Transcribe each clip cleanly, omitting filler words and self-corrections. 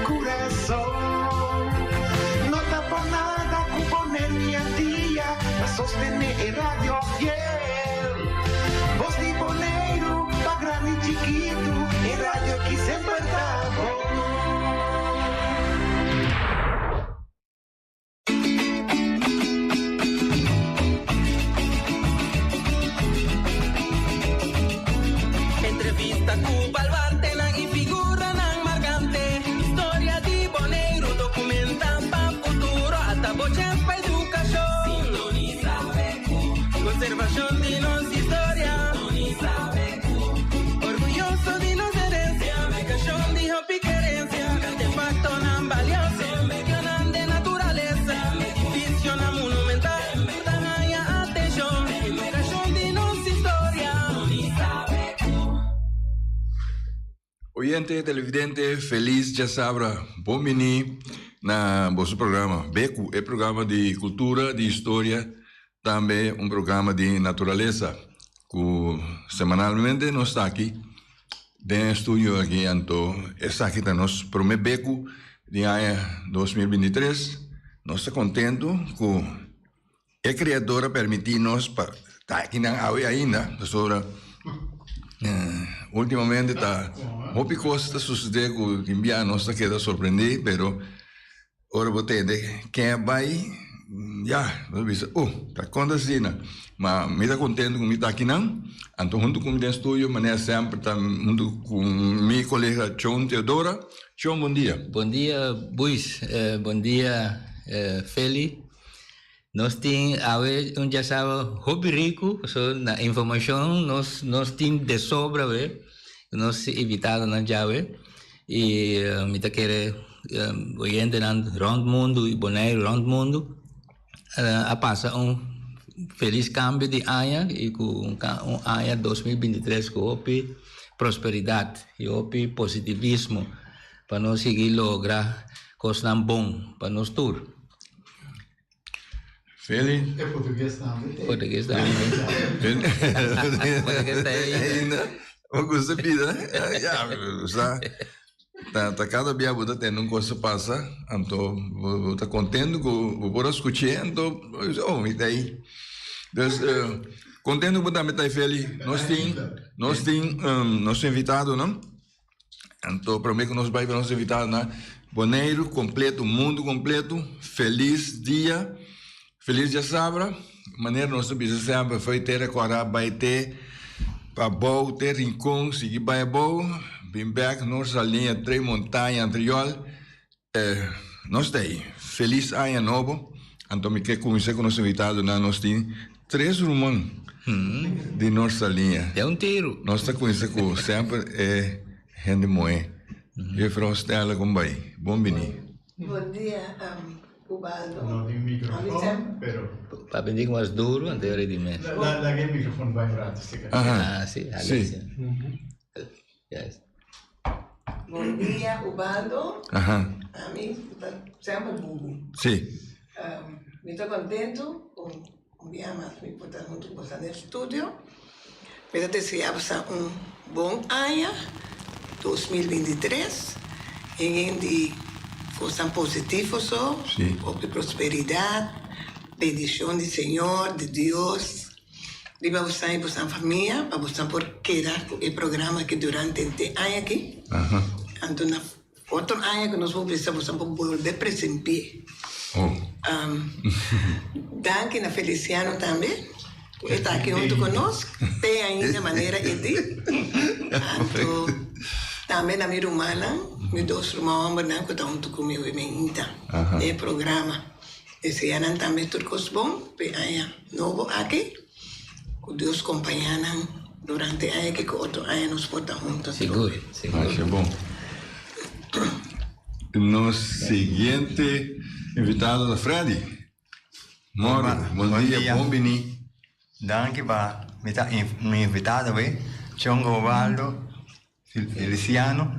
corazón. No tapa nada con ponerme al día, para sostener el radio fiel. Voz de Bonaire, pa' grande y chiquito, el radio aquí siempre está bom. Entrevista Cuba al Bartenan y figura nan marcante. Historia de Bonaire, documentan pa' futuro, hasta boches pa' educación. Sintoniza Becu, conservación de nos historia. Sintoniza Becu, orgulloso de nos herencia. Mecación de hopi querencia, artefacto nan valioso. Medio nan de naturaleza, edificio nan monumental. Dan haya atención, mecación de nos historia. Sintoniza Becu. Oyente, televidente, feliz já sabra, bom mini na vosso programa. Beco é programa de cultura, de história, também programa de natureza. Que semanalmente nós está aqui, dentro do estúdio aqui, então, está aqui nós para o Beco de ano 2023. Nós estamos contentos que a criadora permitiu-nos estar aqui na área ainda, sobre ultimamente está muita coisa está sucedendo que envia nós queda surpreendido, pero ora você quem vai já não bisa tá acontecendo, mas me está contente com me está aqui não, então junto com o estúdio maneira sempre tá junto com meu colega John Teodora. John, bom dia. Bom dia, Buis. Bom dia, Feli. Nós temos já sabe hobby rico, na informação nós temos de sobra, nós evitado na jave e me tá querer oyente na round mundo e Bonaire round mundo a passa feliz cambio de ano e com ano 2023 com hopi prosperidade e hopi positivismo para nós seguir lograr coisas bom para nós tour. Feli? É português também. Português também. Português também. Ainda, uma coisa vida, já, tá cada dia você tendo uma coisa passa, então você tá contente com você escutar, então, me daí. Então, contente com você tá Feli. Nós tem nosso invitado, não? Então, para mim que nós vai para nosso invitado, né? Bonaire completo, mundo completo, feliz dia. Feliz dia sabra, maneira nossa bisa sempre foi ter agora vai ter para bom ter rincão, seguir vai bom, bem back nossa linha três montanha anterior, nós daí feliz ano novo, então me quer conhecer com nosso invitado na nós tem três irmãos de nossa linha. É tiro. Nós está conhecendo com sempre gente moe. E para Stella como vai? Bom dia. Bom dia. Ubaldo. Não tem microfone, pero... Para aprender mais duro, antes de redimir. Dá aquele microfone vai para você. Sim, Alicia. Yes. Bom dia, Ubaldo. A mim, sempre Bubu. Sim. Me estou contente com o dia mais me botar muito com você no estúdio. Me desejar bom ano 2023 e coisas positivas, de prosperidade, bendição do Senhor, de Deus. E para você e para sua família, para você poder quedar com o programa que durante este ano aqui. Então, na outro ano que nós vamos precisar, você pode volver para sempre. Danke na Feliciano também. Está aqui junto conosco. Tem ainda maneira de então, também na minha irmã, meus dois irmãos, que estão junto comigo e me é programa. Esse ano também tudo coisa bom, para novo aqui. Que Deus acompanha durante o ano que o outro ano nos porta juntos. Seguro. Acho bom. Nosso seguinte invitado é Freddy. Moro, bom dia, bom dia. Danke para me invitado, John Gobaldo Feliciano.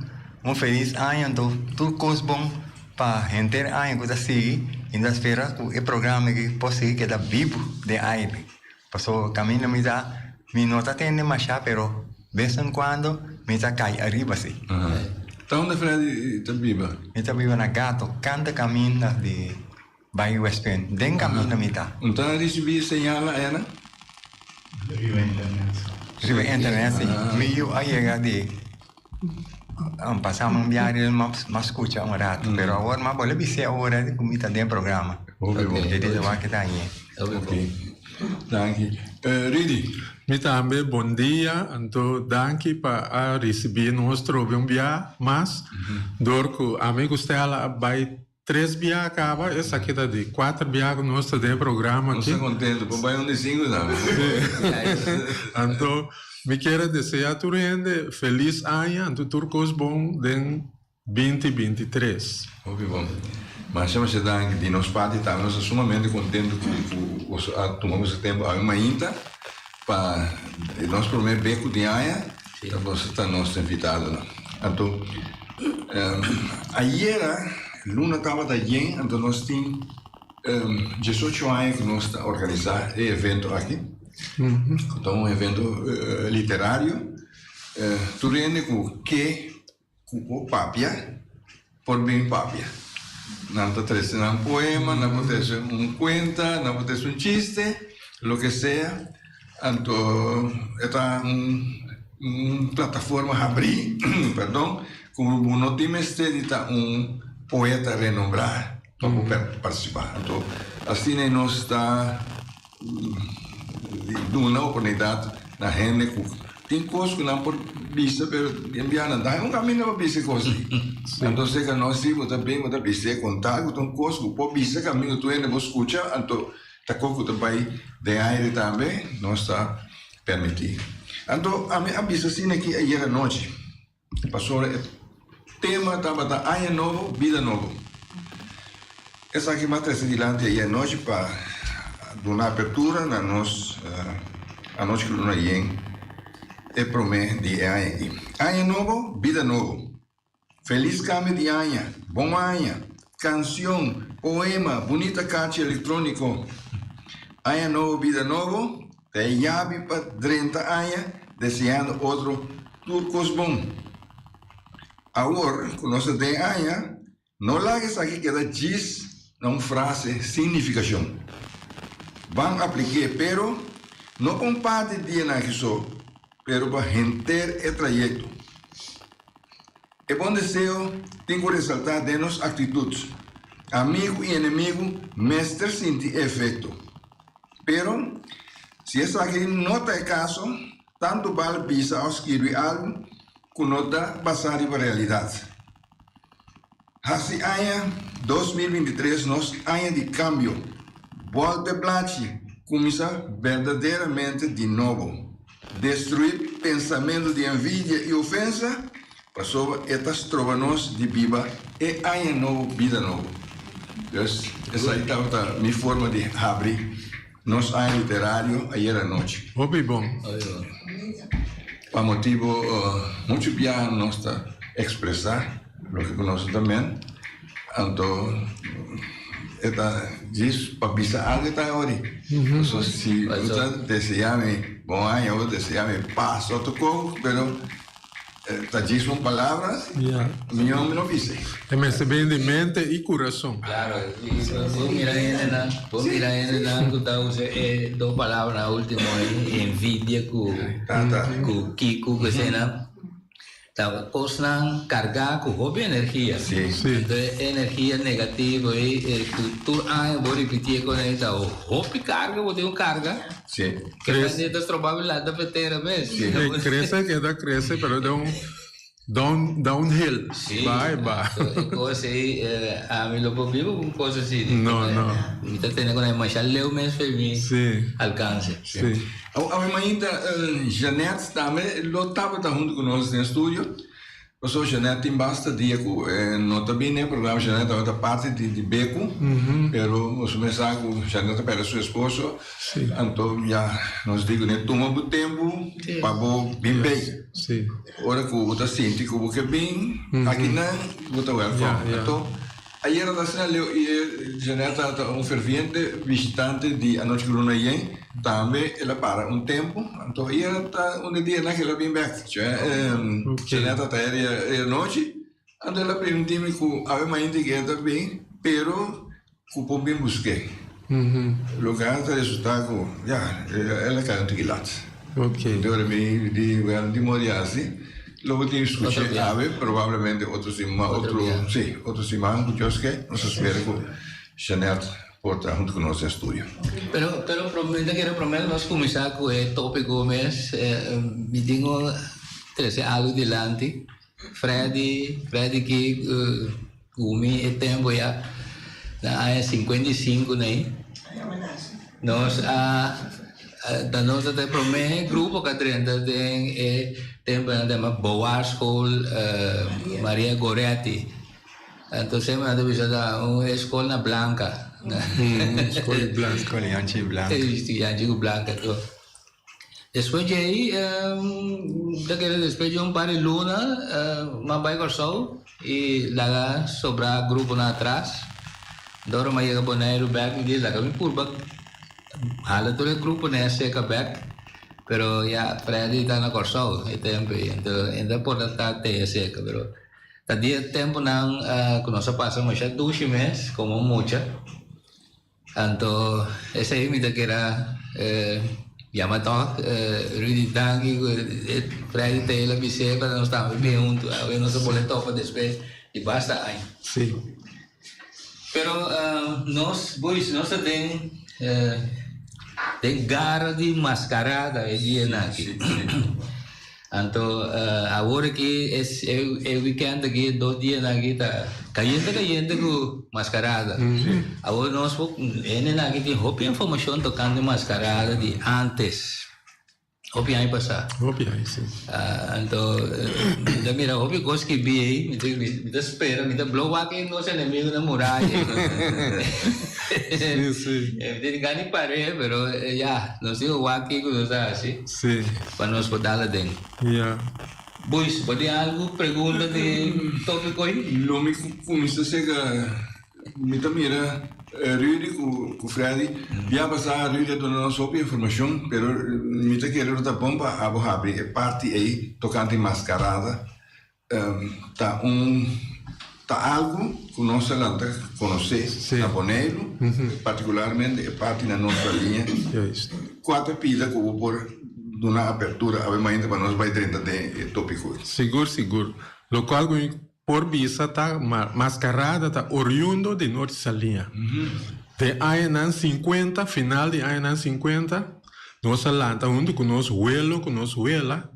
Feliz ano, então tudo coisa bom para a gente ano que está seguindo. Ainda espera que o programa que possa quedar vivo de ano. Passou caminho me Mi nota tiene más pero vez en cuando me cai arriba sí. Tá onde Fred tá viva? Mita vive na gato, canta caminho de Bay West Pen. Den caminho mita. Então recebi señal Ana. Viva internet. Ribe internet sim. Meio aí é de passamos viagem mas escuta rato. Pero agora mas boleh bisa agora de comida dentro programa. Jadi já vai que tá aí. Ok. Danke. Ridi. Mi também bom dia, então danke para receber nosso bia, mas dorco amigos dela vai 3 bia acaba, essa aqui tá de 4 bia que nós temos programa Não aqui. estou contente, papai é um de 5 não. Então, me quero desejar a tu gente feliz ano, então turcos bom de 2023. Ok, bom. Mas chama-se danke de nós parte, tá? Nós sumamente contentes com tomamos esse tempo a uma inta para nós primeiro beco de aia, então você está nosso invitado. Então, ayer Luna estava da Yen, então nós tínhamos 18 anos que nós está organizando esse evento aqui. Então, um evento literário, tu rende com o papia, por bem papia. Não está trazendo um poema, não pode ser cuenta, não pode ser chiste, lo que sea. Então, esta plataforma abrir, perdão, como não tem está poeta renombrado para participar. Então, assim nós está dando uma oportunidade na gente tem coisas que não por vista, mas enviar não dá um caminho para vista coisas. Então, se que nós temos também uma vista contato, então coisas que por vista caminho tu ainda vou escutar, então tá coco também de aire também, nós está permitido. Então, a vista assim aqui ayer à noite, passou o tema estava da ano novo, vida novo. Essa aqui vai trazer adiante ayer à noite para dar uma abertura na nossa a noite que nós é promessa de ano novo, vida novo. Feliz câmbio de ano, bom ano, canção, poema, bonita caixa eletrônico. Ano novo, vida novo, te chave para 30 anos, desejando outro turcos bom. Agora, com nossa de ano, não largues aqui que diz uma frase significação. Vamos aplicar, pero não comparte dia na que sou, pero para render o trajeto. É bom desejo, tem que ressaltar de nossas atitudes. Amigo e inimigo, mestre sente efeito. Pero, se essa aqui não é caso, tanto vale pisa ao escrever algo que não está passado para a realidade. Assim, ano 2023, nós ano de cambio. Volta Blachi começa verdadeiramente de novo. Destruir pensamento de envidia e ofensa, passou estas trova-nos de viva e ano novo, vida novo. Então, essa aí estava a minha forma de abrir nosso ano literário ayer à noite. Obi bom. Para motivo muito bem nós está expressar o que nós também. Então, esta diz para bisa algo está aí. Então, se você deseja-me bom ano, eu deseja-me paz, outro coco, pero está diz uma palavra, meu nome não disse. Mas bem de mente e coração. Claro, vos mira en la que usé dos palabras último envidia con Kiko que cena posnan cargar con hobby energía. Sí. Entonces energía negativa y tu vos repetir con esta hobby carga vos tengo carga. Sí. Que necesitas trabajar la petera ves. Crece, pero de un downhill. Sí, Vai. Cosas así, a mí lo vivo con cosas así. No. Me tengo con el machal leo mes feliz. Sí. Alcance. Sí. A minha mãe, Janete, também, ela estava junto conosco no estúdio. Eu Janete tem bastante dia, não também né programa Janete é outra parte de beco, pero os mensagens Janete para seu esposo, então já nós digo né toma o tempo para bem bem. Sim. Ora que o tá sente que o que bem aqui não o tá welcome. Então ayer da cena e Janete é ferviente visitante de a noite que Luna Yen, também ela para tempo, então ayer tá dia naquela bem back, Janete tá aí a noite, Ando ela perguntou-me que a mãe indiqueta bem, pero que o povo busquei. Lugar de resultado, ela caiu de quilates. Ok. Então, de Moriasi, logo tinha escutado ave, provavelmente outros irmãos, outros irmãos, que nós esperamos que Chanel porta junto com o nosso estúdio. Pero prometo nós começar com o tópico mês, me digo, trazer algo delante. Freddy que comi é tempo já, na 55, né? Nós da nossa te promete grupo que tem uma boa escola Maria Goretti. Então sempre nós visita uma escola na Blanca. Escola Blanca. Escola Yanchi Blanca. Yanchi Blanca. Depois de aí, depois de par de luna, uma vai corso e lá sobra grupo na atrás. Dora mais que boneiro back e lá que me purba. Hala todo o grupo nesse que back, pero já Freddy está na corso e tempo então por estar te esse que pero tá dia tempo não que nós passamos já 2 meses como mucha. Então esse aí me que era Yamato, Rudy Dangi, Freddy Taylor, Bicep, nós estávamos bem juntos, eu não sou boleto para depois e basta aí. Sim. Pero nós tem garra de mascarada é dia aqui. Então agora que é weekend aqui 2 dias aqui tá caindo com mascarada. Agora nós aqui tem roupa informação tocando mascarada de antes. Hopi aí passar. Hopi aí, sim. Então, da mira hopi coisa que vi aí, me espera, me blow aqui nosso inimigo na muralha. Sim. Tem que nem parar, pero já, nós temos aqui que nós assim. Sim. Para nós botar lá dentro. Yeah. Pois, pode algo pergunta de tópico aí? Lo me começa a chegar, me mira. Rudy com Freddy, já passar Rudy dando nossa informação, mas me te quero da bomba a abrir parte aí tocando em mascarada, tá algo que nós lá conhecer na Boneiro, particularmente parte na nossa linha. 4 pilas que eu vou pôr na abertura, obviamente para nós vai dentro de tópico. Seguro. Lo qual por vista tá mascarada tá oriundo de norte salinha. De ANAN 50, final de ANAN 50, nós alanta onde com nós huelo, com nós huela.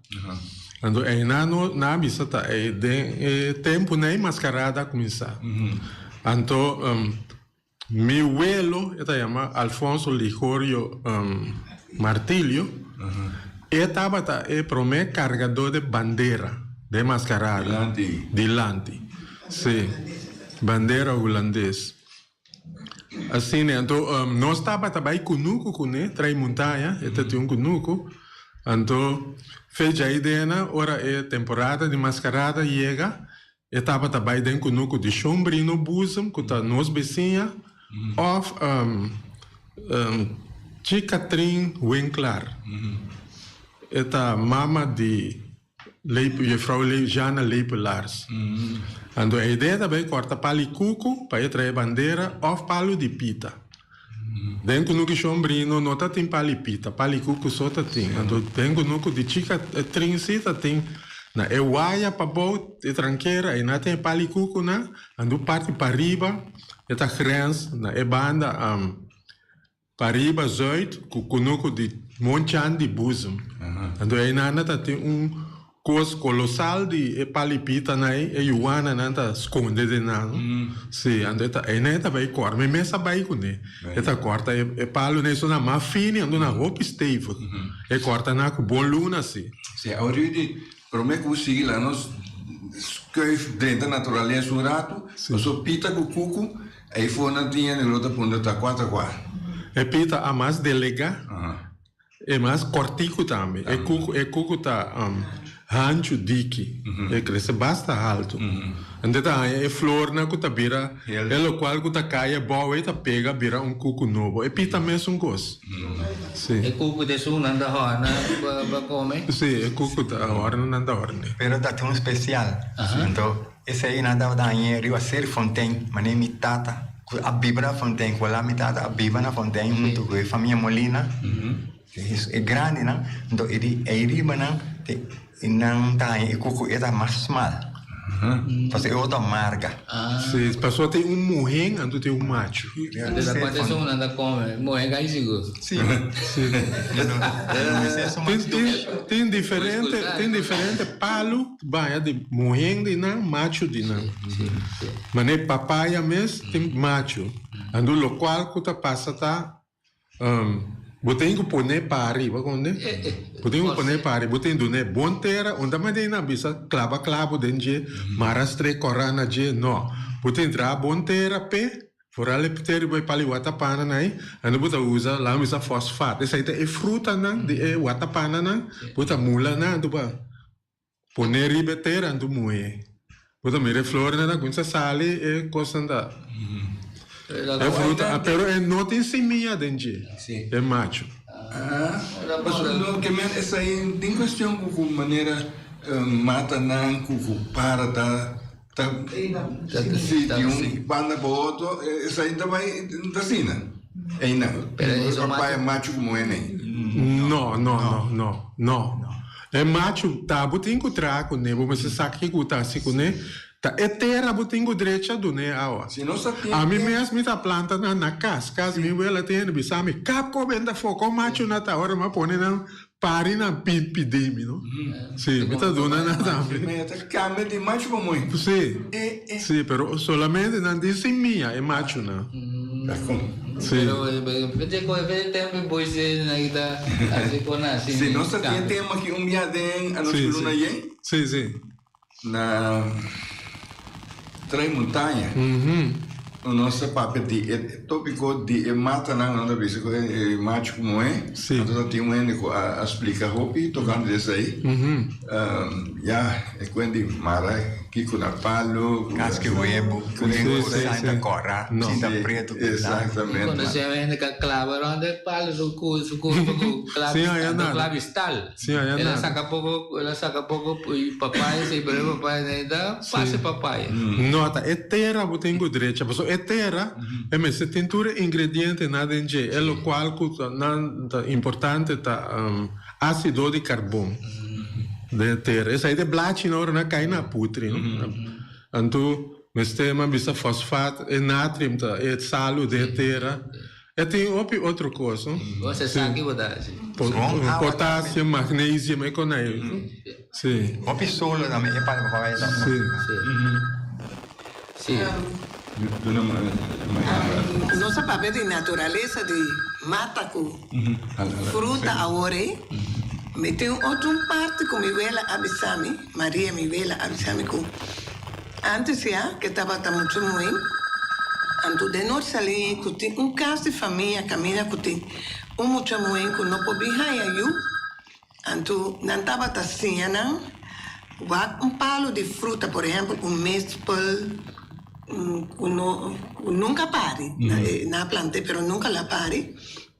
Então aí na vista tá de tempo nem mascarada começar. Então mi huelo está chama Alfonso Ligorio Martilho. Estava tá promete carregador de bandeira. De mascarada. Dilante. Sim. Bandeira holandês. Assim, então, nós estávamos também conosco, né? Trai montanha, tinha um conosco. Então, fez a ideia, ora é temporada de mascarada, chega. Estava também dentro conosco de Chombrino Busam, que está nos vizinha, of Chicatrin Winkler. Está mama de Juffrouw Jana Lepelaars. Então a ideia também corta pali cuco para trazer bandeira ou palo de pita. Dentro no que chombrino não tem pali pita, pali cuco só tem. Então dentro no que de chica trincita tem na ewaia para bot e tranqueira e não tem pali cuco na, ando parte para riba, eta grens na e banda para riba zuid, cuco de Monchan de Busum. Então aí nada tem coisa colossal de palipita naí e Joana nanta esconde de nada. Sim, ando é neta vai cortar, mas mesa vai com né. Eta corta e palo nisso na mais fina, ando na roupa esteve. E corta na com bom luna assim. Sim, a origem promete conseguir lá nós que dentro da natureza um rato, nós pita com cuco, aí foi na tinha no outro ponto tá 4 E pita a mais delega. E mais cortico também. E cuco tá rancho diki, cresce basta alto. Então é flor na que vira, é o qual que caia boa e pega vira cuco novo. E pita mesmo gosto. Sim. E cuco de su nanda horna para comer? Sim, é cuco da horna nanda horna. Pero tá tão especial. Então esse aí nada da Rio a ser fontaine, mas nem mitata. A Bíblia fontaine, qual mitata? A Bíblia na fontaine, junto com a família Molina. É grande, não? Então, ele é riba, não? Não tá aí, cuco é da mais mal. Porque é outra marca. Sim, pessoa tem morren, ando tem macho. Antes acontece nada come, morre aí seguro. Sim. Tem diferente palo, vai de morren de não, macho de não. Mas nem papaya mesmo tem macho. Ando lo qual que passa tá botei que pôr pari, vai quando? Botei que pôr pari, botei do né bom terra, onde mais tem na bisa clava dentro, marastre corana je, não. Botei entrar bom terra pe, fora le pter vai pali watapana nai, ando bota usa lá bisa fosfato. Essa aí é fruta não, de watapana não, bota mula não, ando ba. Poner ribe terra ando moe. Bota mere flor não, quando se sale é coisa anda. É fruta, pero é não tem semilla dentro. É macho. Mas essa aí tem questão com maneira mata não, com para se de banda para outro, essa aí também está assim, né? É não. O papai é macho como é nem. Não. É macho, tá, botem que trago, né? Mas você sabe que tá assim, né? Tá, é terra, botem que direita do né? A mim mesmo tá planta na casa, minha ela tem, bisame, cap comenda foco, macho na tá hora, mas põe na pari na pidemi, não? Sim, me tá dando nada. Mas cama de macho como é? Sim, pero solamente não diz minha, é macho, não? Sim. Pero coisa tempo pois ainda assim com assim. Sim, nós tem tema que dia den a nossa luna aí. Sim. Na Montanha. O nosso papel de tópico de mata não anda vez que macho como é. Então tem que explicar hopi tocando desse aí. É quando mara que com a palo, casque huevo, com santa corra, cinta preto. Exatamente. Quando você vem com clava onde palo su clavistal. Ela saca pouco e papai se breve papai ainda passa papai. Nota, é terra botem com direita. É terra, mas se tem tudo ingrediente nada em é o qual é importante ácido de carbono de terra. Essa aí de blate na hora cai na putre, então mas tem uma bisa fosfato, é natrium, é salo de terra. E tem outra coisa. Você sabe que verdade. Potássio, magnésio, é com aí. Sim. Opi solo também é para papai. Sim. Nossa papel de natureza de mata com fruta agora, mas tem outra parte com mi vela abisami, Maria mi vela abisami com antes já que estava muito ruim, anto de nós sair com tem caso de família caminha com tem muito ruim com não pode ir anto não estava assim não, palo de fruta por exemplo maple nunca pare na planta, pero nunca la pare.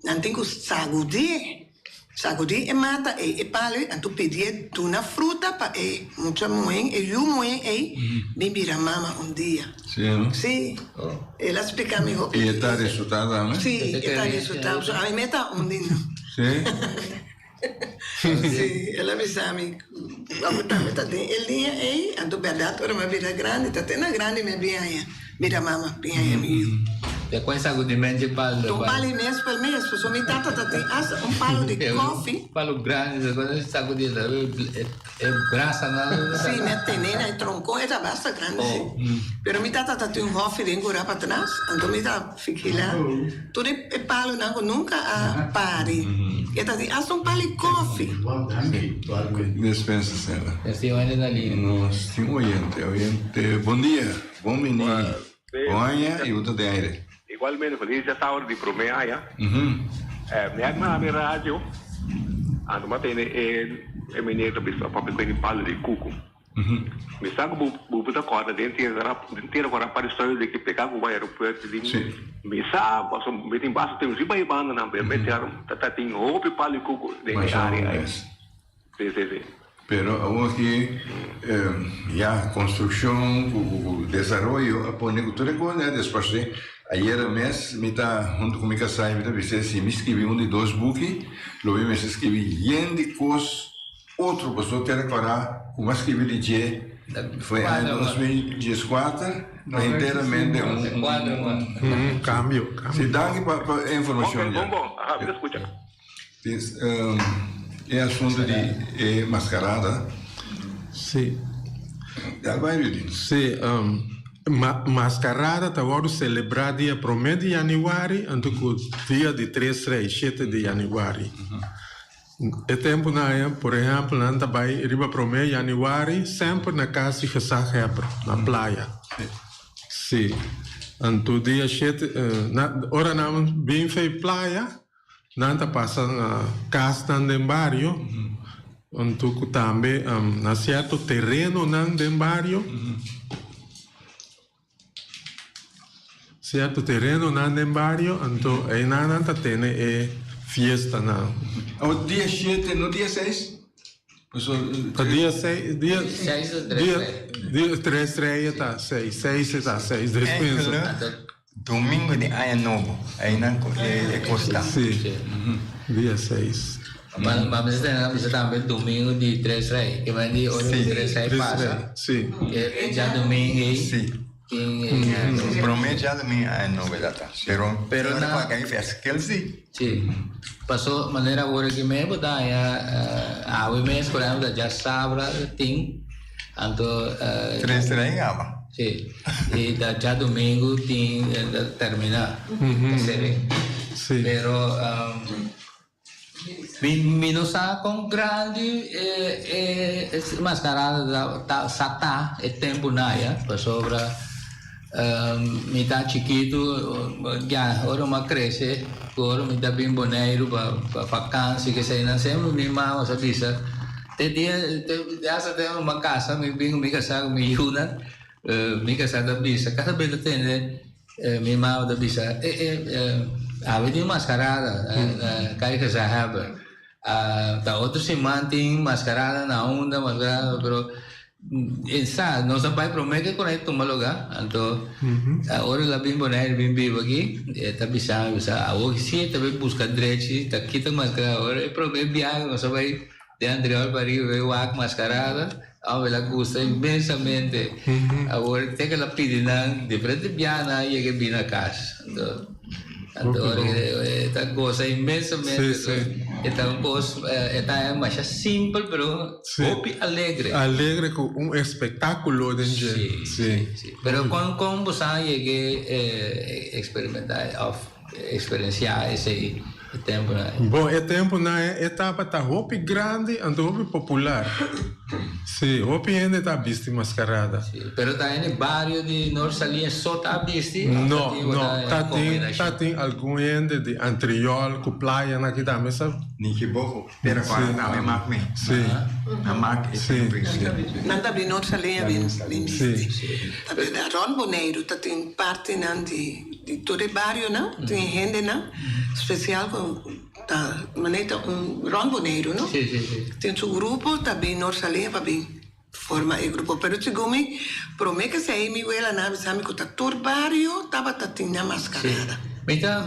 Não tem que sacudir e mata e pale, então pedir uma fruta para muita mãe e eu mãe bebir a mama dia. Sim. Ela explica me o. E está resultado, né? Sim, está resultado. A mim meta dia. Sim. Sim, ela me sabe. Vamos tá tem ele dia aí, então verdade, ora me vira grande, tá tendo grande me bem aí. Vira mama bem aí meu. É com essa gudimento de palo. Um palo imenso pelo mês, só me tata tem palo de coffee. Palo grande, quando ele saco de é braça nada. Sim, me tem nem tronco, é basta grande. Pero me tata tem coffee de engordar para trás, então me tá fiquei lá. Tudo é palo não nunca a pare. E tá assim, palo de coffee. Dispensa cena. Assim vai na linha. Nós tem oyente. Bom dia. Bom menino. Bonha e outra de aire. Igualmente, feliz essa hora de promeia. Minha minha rádio, ando matando é menino que está para pegar palo de cuco. Me sabe o da corda dentro agora para história de que pegar o aeroporto de me sabe, posso meter embaixo tem uns banda na meter tá tem outro palo de cuco de área. Sim. pero aqui construção, o desenvolvimento, a ponicultura com depois de ayer mês me tá junto com minha casa me tá dizendo se me escrevi de 2 buques, logo me escrevi de coisas outro pessoa ter agora uma escrevi de foi em 2014 inteiramente cambio. Se dá para informação Bom, escuta. É assunto de mascarada. Sim. Sim, mascarada está agora celebrada dia 1 de janeiro, então dia de 7 de janeiro. É tempo por exemplo, nós vai riba 1 de janeiro, sempre na casa de Sahebra, na praia. Sim. Então dia 7, ora nós bem fei praia, nós passa na casa no barrio. Então também na certo terreno no barrio. Certo terreno no barrio, então aí nós tem fiesta não. O dia 7, no dia 6? O dia 6, dia 3 está 6 está 6 domingo de ano novo, aí não é Costa. Sim, dia 6. Mas você também domingo de 3 reis, que vai de hora de 3 reis passa. Sim. Já domingo aí. Sim. Promete já domingo é novidade. Pero não vai cair festa que ele sim. Sim. Passou maneira agora que mesmo da a o mês por exemplo já sabra tem então 3 reis gava. Sim. E já domingo tem terminar. Sim. Pero Minosa com grande mascarada tá sata é tempo naia para sobra me tá chiquito já ora uma cresce agora me tá bem boneiro para vacância que sei não sempre me mal sabe isso essa tem uma casa me bem me casa me ajuda me casa da bisa casa bem tem me mal da bisa havia mascarada cai que já have tá outro se mantém mascarada na onda mascarada pero essa não vai prometer que correto uma lugar então agora lá bem bonito bem vivo aqui tá bisa a hoje sim também busca direito tá aqui tá mascarada agora é prometer viagem não vai de anterior para ir ver o mascarada ela custa imensamente agora tem que ela pedir de frente piana e que vem na casa então esta coisa imensamente esta coisa é mais simples pero alegre com espetáculo de gente sim pero como você cheguei experimentar experienciar esse tempo bom é tempo na etapa tá roupa grande então roupa popular sim roupa ainda tá vista mascarada pero tá no barrio de Norsalinha só tá vista não tá tem algum gente de Antriol com praia na que também sabe Niki Boco pero agora não é mais bem sim a marca é sempre não tá bem Norsalinha bem sim tá bem da Ron Boneiro tá tem parte não de todo barrio não tem gente não especial da maneira Ron Boneiro, não? Sim. Tem seu grupo, também Norsalinha, para bem formar o grupo. Pero segundo me promete que se aí me ela na sabe que tá todo barrio tava tinha mascarada. Me dá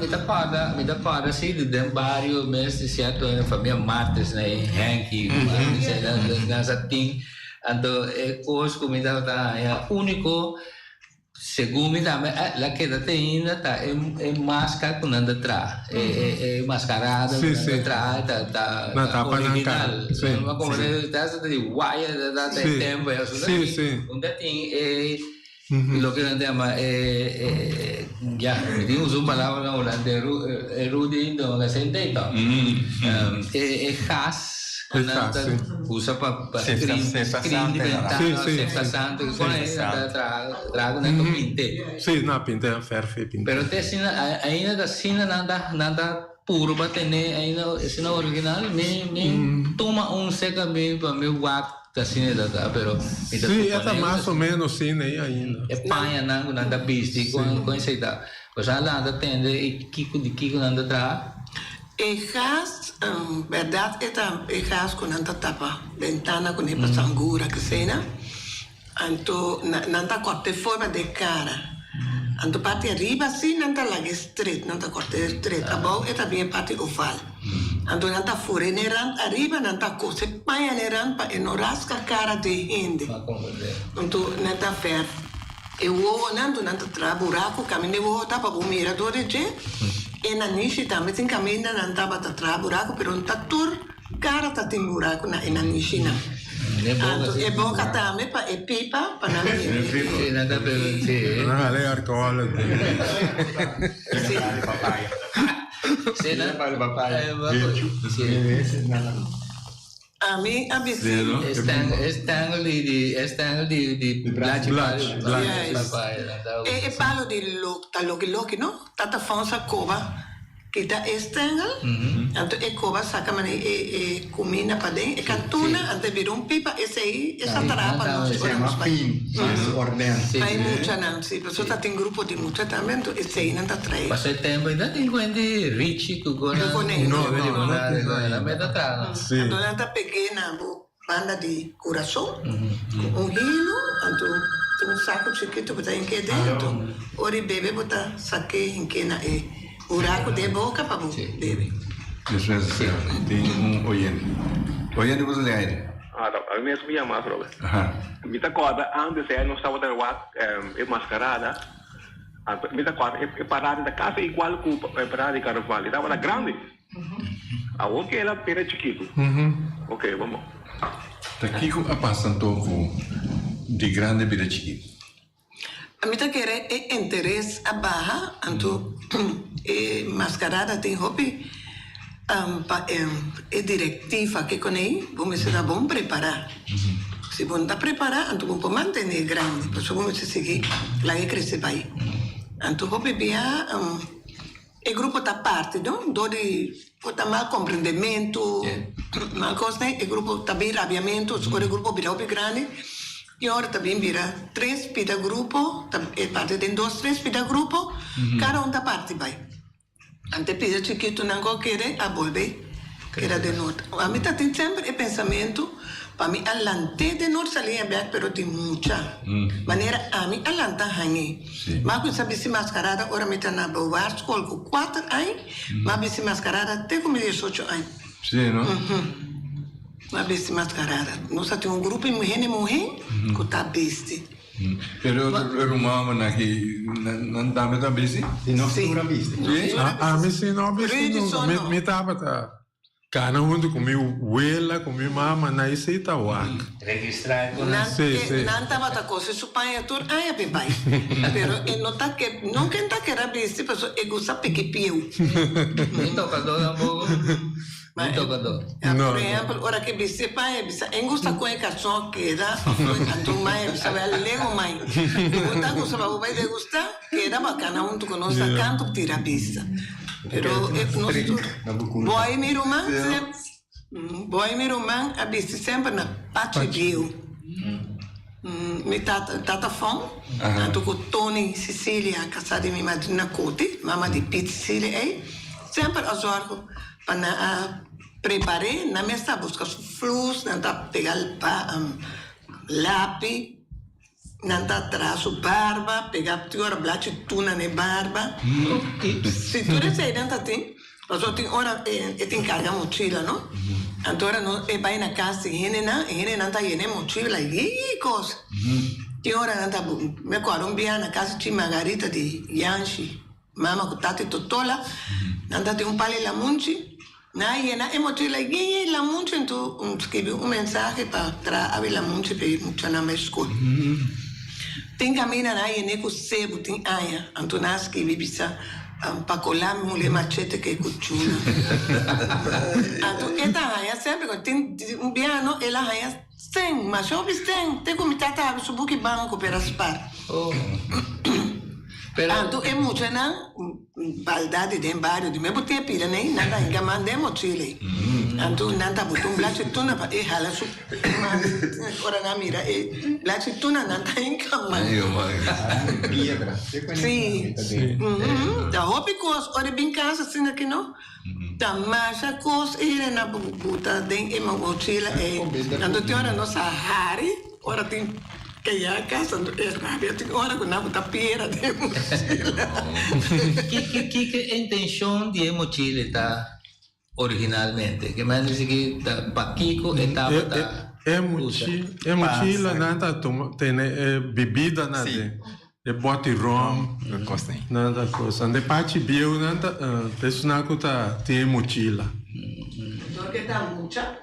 para assim de barrio mesmo certo na família Martes né Henky nessa tem então é coisa que me dá é único segundo também lá que tem ainda tá é máscara com nada atrás é mascarada com nada atrás tá original uma comunidade de wire da tempo é assim onde tem lo que não chama já tem uma palavra na holandês Rudy então que se entende é gas usa para cesta santa com trago na pinte sim na pinte é ferro pinte pero te ainda da sina nada puro para ter ainda esse não original me toma seca bem para meu guapo da sina da pero sim é mais ou menos sim aí ainda é panha não nada bisti com esse da você lá anda tende e kiko nanda tra El gas, verdad, el gas con anta tapa ventana con el sangura que cena. Anto nanta corte forma de cara. Anto parte arriba sì nanta la straight, nanta corte straight. Above eta bien parte oval. Anto nanta fuori ne rand arriba nanta cose paia ne rand pa eno rasca cara de hende. Anto nanta fer. E uovo nanto nanta tra buraco cammine uovo tapa bu miradore je. E na nishi também tem caminho nanta bata tra buraco pero nanta tur cara ta tem buraco na nishi na. E boca também pa e pipa pa na minha. Sì, nanda per sì. Non ha lei alcol. Sì, Para o papai. A mim, a vizinha. Estang di Blatch. E parlo di loki, no? Tata fonsa cova. Que da estengel, então é cova saca mas é comina para dentro, é cantuna, ante virou pipa, esse aí, essa trapa não se Chama fim, ordem. Hay mucha não, sim, pessoa tem grupo de mucha também, então esse aí não está trai. Passa il tempo, intanto inquanti ricci che con la metà tra. Então não está pequena, banda de coração, hilo, então tem saco chiquito botar em que dentro, ori bebê botar saque em que na buraco de boca para bebê. Isso é certo. Tem oyente. Oyente brasileiro. A minha subia mais, Robert. Me tá corda, antes eu não estava dando mascarada. Me tá corda, é parada da casa igual que a parada de carnaval. Estava na grande. A outra era chiquito. Ok, vamos. Daqui a passa um pouco de grande para chiquito. A mim tá querendo interesse a barra, então mascarada tem hobby. É diretiva que com aí, vamos ser bom preparar. Se bom tá preparar, então vamos manter grande, por isso vamos seguir lá e crescer vai. Então hobby bia o grupo tá parte, não? Dori tá mal compreendimento, mal coisa, o grupo tá bem rabiamento, o grupo vira hobby grande. E agora também vira 3 pida grupo, é parte de 2, 3 pida grupo, cada um da parte vai. Ante pida chiquito não quer a volver, que era de norte. A mim tem sempre o pensamento, para mim alante de norte salinha bem, pero tem muita. Maneira a mim alante hangi. Mas quando sabe se mascarada, agora me tá na boa escola com 4 anos, mas se mascarada até com 18 anos. Sim, não? Uma besta mascarada. Nós temos grupo de mulher que está besta. Pero era uma homem que não dá mais a besta? Não segura a vista. Me ensinou a vista. Me tava cada um com meu abuela, com minha mama, na isso aí tá wak. Registrar con Não estava a coisa, isso pai é tudo, ai a bebai. Pero não tá que não quem tá que era besta, pessoa é gosta peque piu. un toccador un po'. Un toccador. Por exemplo, ora que você pai, você engusta com a cação que dá, a tua mãe, você vai lego mãe. Não gosta para o pai de gostar, que era bacana um tu conosco canto tira pista. Pero boy mi román, a visto sempre na parte viu. Mi tata fon, tanto com Tony Sicilia, casada minha madrinha Cote, mamma di Pete Sicilia, sempre a zorgo para preparar, na mesa buscar flus, nanta pegar lápis, nanta traço barba, pegar tiora blache tuna ne barba. Se tu sei nanta tem, mas eu tenho hora tem carga mochila, não? Agora não é vai na casa e nanta yene mochila e coisa. Tem hora nanta me colombia na casa de Margarita de Yanchi, mama com tati totola, nanta tem pale la munchi. Na yena mochila e la munchi então escrevi mensagem para trazer la munchi para ir na minha escola. Tem caminho na yene com sebo tem aia, então nós que vivisa para colar mulher machete que cuchuna. Então esta aia sempre quando tem piano ela aia tem, mas eu tem como tata subuki banco para aspar. Então é muito na baldade de bairro de me botei pilha nem nada engamando mochila. Anto nanta butum blachi tuna pa hala su. Ora na mira blachi tuna nanta incama. Sim. Da hopi kos ora bin casa sina que no. Da masha kos ire na buta den e mochila e. Anto te ora no sahari ora tem que ya casa no é rabia te ora com na buta pera de mochila. Que intenção de mochila está originalmente? Que mais diz que Paquico estava mochila nada tem bebida nada bote rum nada coisa ande parte bio nada pessoa que tá tem mochila porque tá mucha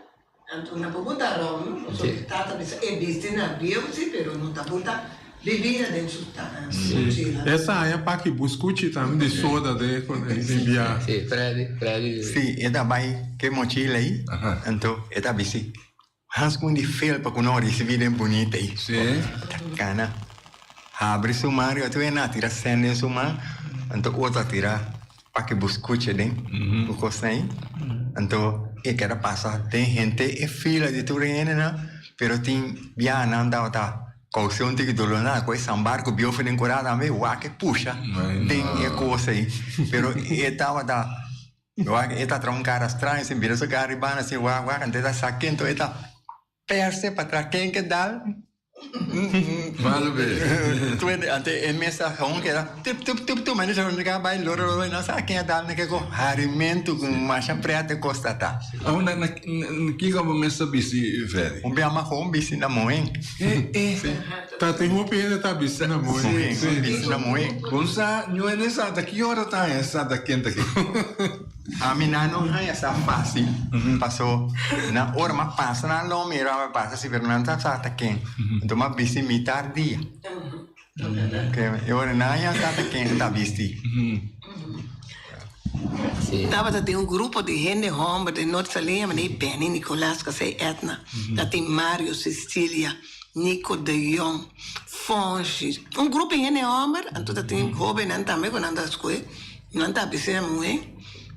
anto na botar rum so tata é bistina bio sim pero não tá botar bebida dentro da mochila essa é para que buscute também de soda de quando enviar sim Freddy sim é da bai que mochila aí então é da bisi Hans com de fel para que não receber bonita aí sim cana abre sumário tu é na tira sende sumar então outra tira para que buscute dentro o coisa aí então é que era passar tem gente é fila de turene na pero tem via não dá tá caução de que dolona com esse embarque biofo de corada me o que puxa tem é coisa aí pero estava da eu acho que está troncar as trás sem vir essa garibana assim o ante da saquento está perse para trás quem que dá Vale bem. Tu ante é mesa que era tu mas não liga vai loro não sabe quem é dá né que com harimento com macha preta costa tá Na que como mesa bisi Freddy? Bem mais bisi na moen tá tem uma pena tá bisi na moen bisi na moen Bonsa não é nessa daqui hora tá essa daqui aqui a mina não é essa fácil passou na hora mas passa na lomera passa se ver não tá aqui então uma bisi mi tardia que eu não ia tá aqui tá bisi Tava tem grupo de gente homem de Norte Salinha, mas nem Benny, Nicolás, que sei Etna. Tem Mário, Cecília, Nico de Jong, Fonchi. Grupo de gente homem, então tem jovem também, quando anda a escola, não anda a piscina mulher.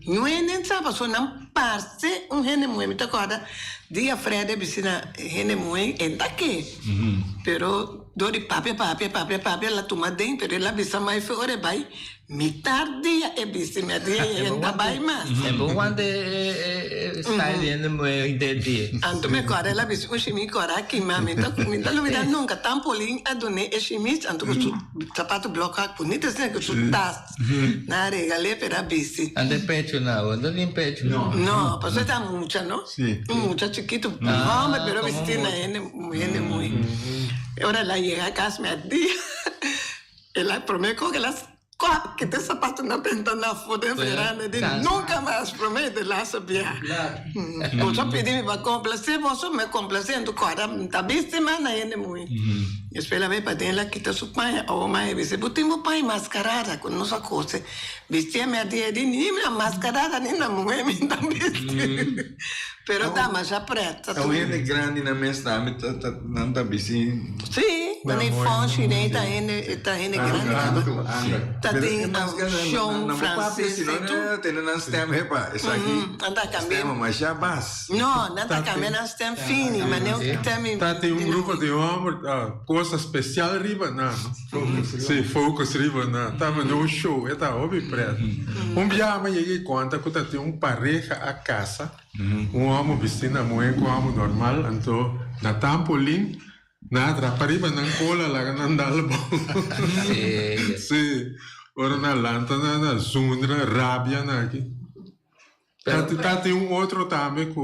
Não é nem sabe, só não passa gente mulher. Me acorda, dia Fred, piscina gente mulher, é daqui. Pero, dori papia, ela toma dentro, pero ela pisa mais fora, vai. Metade dia é piscina, dia é trabalho mais. É bom quando está vendo meu entendi. Anto me acorda, ela pisa, o chimi cora aqui, mami, me dá lumida nunca, tampolim, adone, é chimi, anto que o sapato bloca, bonito, assim, que o tas, na regale, pera pisi. Ande pecho não, não tem pecho. No, pues está mucha, ¿no? Sí. Mucha chiquito. Hombre, pero vestina gente muy. Ahora la llega a casa, me día. Ela prometo que las que te zapato na penta na foda en verano. Nunca más promete la sabia. Pues yo pedí para complacer, vos me complaciendo. Ahora, está viste, mana, gente muy. Espera ver para tener la quita su paña. O más, dice, putimos paña mascarada con nuestra cosa. Vestia me día ni una mascarada, ni una mujer, ni una viste. Pero está más apreta. A gente grande na mesa, não tá bisi. Sim, mas nem fonte, nem tá gente grande. Tá tem chão francês. Não, tem na stem, repa. Isso aqui. Anda cambiando. Mas já bas. Não, não tá cambiando na stem fini, mas não tem. Tá tem grupo de homens, coisa especial riba não. Se focus riba não. Tava no show, tá óbvio preto. Dia mas cheguei conta que tem pareja a casa. Homem vestindo a mulher com homem normal, então na tampolim, na rapariga na cola lá na andalbo. Sim. Ora na lantana, na zundra, rábia na aqui. Tá tem outro também que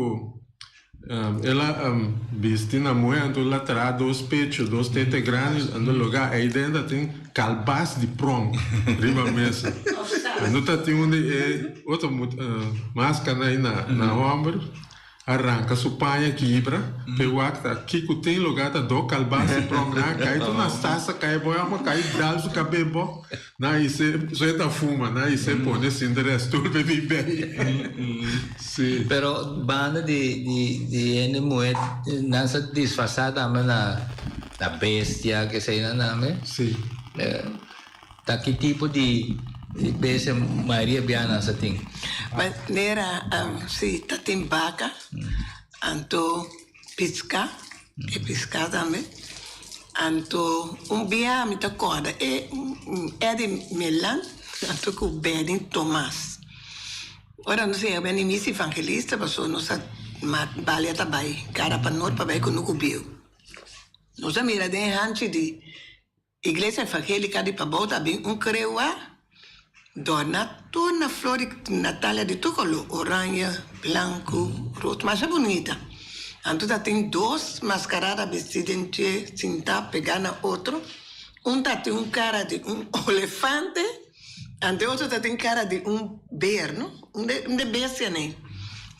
ela vestindo a mulher, então ela traz dois peitos, dois tetes grandes, então lugar aí dentro tem calbas de prom, riba mesa. Então tem outra máscara aí na ombro, arranca sua panha quebra, pegou aqui que tem lugar da do calbas de prom, cai tu na taça, cai boia, cai dal o cabelo, aí você tá fuma, aí você põe esse endereço tudo bem bem. Sim. Pero banda de mulher não satisfaz também na bestia que sei na nome. Sim. Tá que tipo de Bese Maria Biana Satin. Mas nera si tatim vaca, anto pisca, e pisca também. Anto dia me acorda e de Milan, anto com Benny Thomas. Ora não sei, eu bem missa evangelista, passou nossa balia tabai, cara para nós para bem com o cubio. Nossa mira de hanchi de igreja evangélica de Pabota bem creua, dona tu na flor Natália de Tucolo, oranha, branco, roto, mas é bonita. Anto tem 2 mascaradas vestidas de cinta pegar na outro. Tem cara de elefante, ante outro tem cara de bear, não? De bestia, né?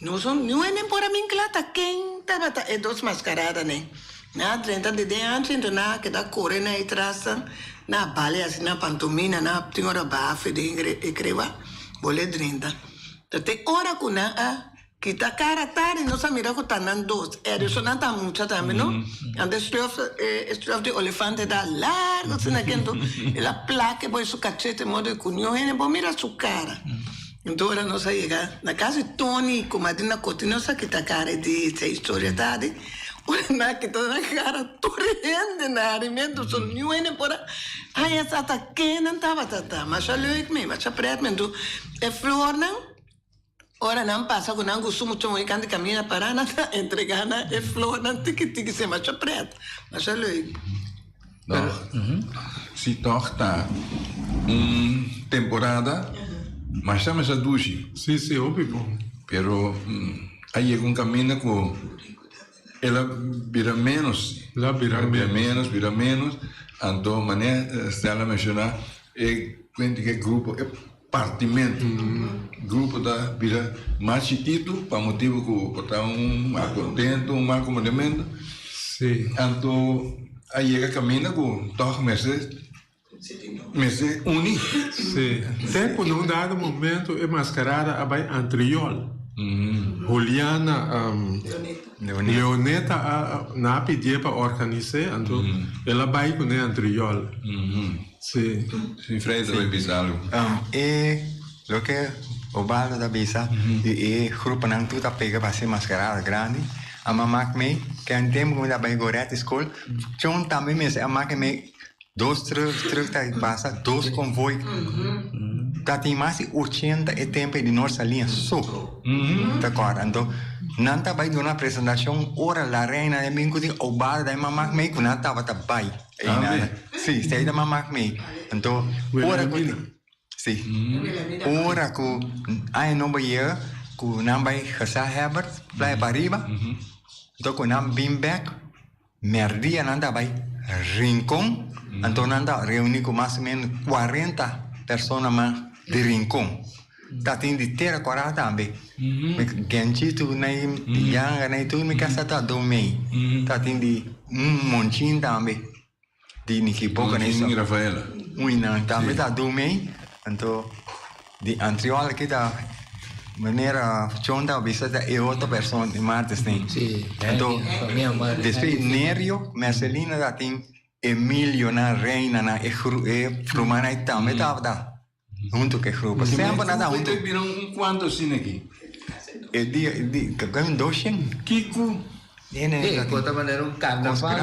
Não é nem por mim que lá tá quem tá é 2 mascaradas, né? Na 30 de antes, então na que dá correndo aí traça, na balé assim na pantomina, na tem hora bafe de escreva, bolé 30. Então tem hora com na que tá cara tarde, não sabe mira que tá nan 2. Isso não tá muito também, não? Ande estrofe de elefante da largo, assim naquilo, ela placa, põe seu cachete, modo de cunho, e depois mira sua cara. Então, ora não sai chegar. Na casa de Tony, como a Dina Coutinho, não sabe que tá cara de essa história, tá? Ora, na que tá na cara, torrendo na alimento, só não é nem por aí. Essa tá que não tava, tá. Mas já leuk me, mas já preto, então, é flor, não? Ora não passa com não gosto muito muito quando caminha para nada entregar na é flor não tique se mas preto mas é leuk. Se torna temporada mas também se duche. Sim, óbvio. Pero aí com caminha com ela vira menos. Vira menos. Então, mané, ela mencionar é quando que grupo é partimento. Grupo da vira mais chiquito para motivo que botar mal contento, mal acomodamento. Sim. Então, aí ela caminha com toque meses uni. Sim. Até por um dado momento é mascarada a vai antriol. Juliana Leoneta na pedir para organizar, então ela vai com a antriol. Sim. Sim, Freire vai bizarro. E lo que o balo da bisa e grupo não tudo a pega para ser mascarada grande. A mamãe me que um tempo quando vai gorar escola, John também me a mamãe me 2 três tá passa 2 convoy. Tá tem mais de 80 e tempo de nossa linha só. Tá agora então não tá vai dar uma apresentação ora la reina de mim que o balo da mamãe me que não tava tá vai. Sim, sei da mamãe me. Então ora que sim. Ora que ai não vai que não vai casar Herbert vai para arriba. Então que não bem back merdia não tá vai rincón. Então não tá reunir com mais ou menos 40 pessoas mais de rincón. Tá tem de terra corada também. Genchito nem yang nem tudo me casa tá do meio. Tá tem de montinho também. De Niki pouco nisso. Rafaela. Não também tá do meio. Então de antriola que tá maneira chonda visita é outra pessoa de Martes tem. Sim. Então depois Nerio, Marcelina tá tem Emilio na reina na frumana e também tá. Junto que grupo. Sempre nada junto. Viram quanto assim aqui? É de que 200. Kiko. De qualquer maneira carnaval.